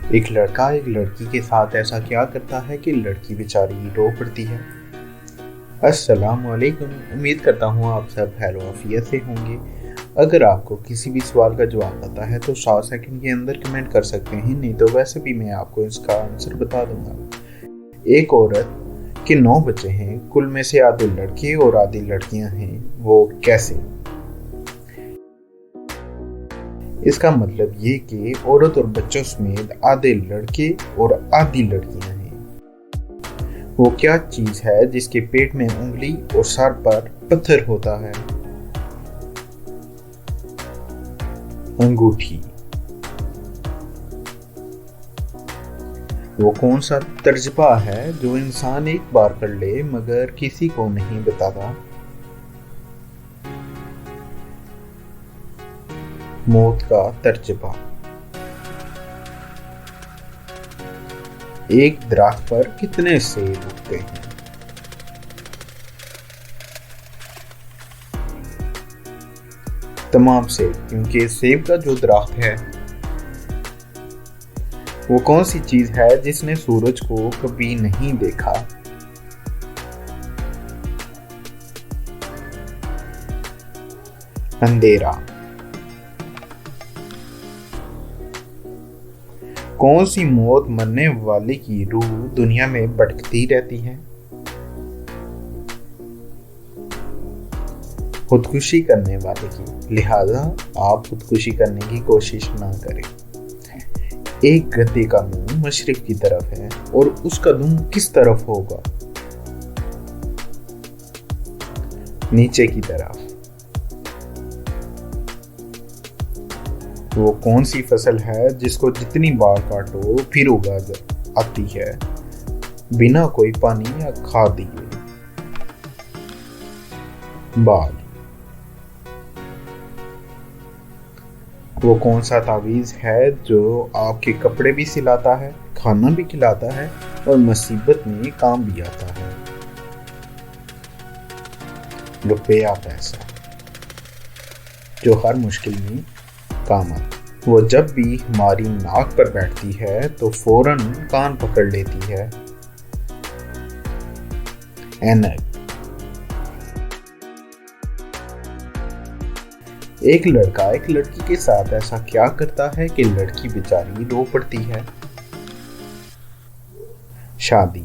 ایک لڑکا ایک لڑکی کے ساتھ ایسا کیا کرتا ہے کہ لڑکی بیچاری رو پڑتی ہے۔ السلام علیکم، امید کرتا ہوں آپ سب خیر و عافیت سے ہوں گے۔ اگر آپ کو کسی بھی سوال کا جواب آتا ہے تو 60 سیکنڈ کے اندر کمنٹ کر سکتے ہیں، نہیں تو ویسے بھی میں آپ کو اس کا آنسر بتا دوں گا۔ ایک عورت کے 9 بچے ہیں، کل میں سے آدھے لڑکے اور آدھی لڑکیاں ہیں، وہ کیسے؟ اس کا مطلب یہ کہ عورت اور بچوں سمیت آدھے لڑکے اور آدھی لڑکیاں ہیں۔ وہ کیا چیز ہے جس کے پیٹ میں انگلی اور سر پر پتھر ہوتا ہے؟ انگوٹھی۔ وہ کون سا تجربہ ہے جو انسان ایک بار کر لے مگر کسی کو نہیں بتاتا؟ موت کا تجربہ۔ ایک درخت پر کتنے سیب اگتے ہیں؟ تمام سیب، کیونکہ سیب کا جو درخت ہے۔ وہ کون سی چیز ہے جس نے سورج کو کبھی نہیں دیکھا؟ اندھیرا۔ کون سی موت مرنے والے کی روح دنیا میں بھٹکتی رہتی ہے؟ خودکشی کرنے والے کی، لہذا آپ خودکشی کرنے کی کوشش نہ کریں۔ ایک گدھے کا منہ مشرق کی طرف ہے اور اس کا دم کس طرف ہوگا؟ نیچے کی طرف۔ وہ کون سی فصل ہے جس کو جتنی بار کاٹو پھر اگا آتی ہے بنا کوئی پانی یا کھاد دیے؟ بال۔ وہ کون سا تعویذ ہے جو آپ کے کپڑے بھی سلاتا ہے، کھانا بھی کھلاتا ہے اور مصیبت میں کام بھی آتا ہے؟ روپیہ، پیسہ، جو ہر مشکل میں کام آتا۔ وہ جب بھی ہماری ناک پر بیٹھتی ہے تو فوراً کان پکڑ لیتی ہے؟ اینک۔ ایک لڑکا ایک لڑکی کے ساتھ ایسا کیا کرتا ہے کہ لڑکی بیچاری رو پڑتی ہے؟ شادی۔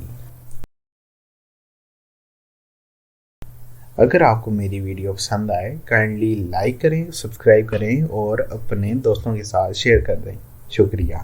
اگر آپ کو میری ویڈیو پسند آئے کائنڈلی لائک کریں، سبسکرائب کریں اور اپنے دوستوں کے ساتھ شیئر کر دیں۔ شکریہ۔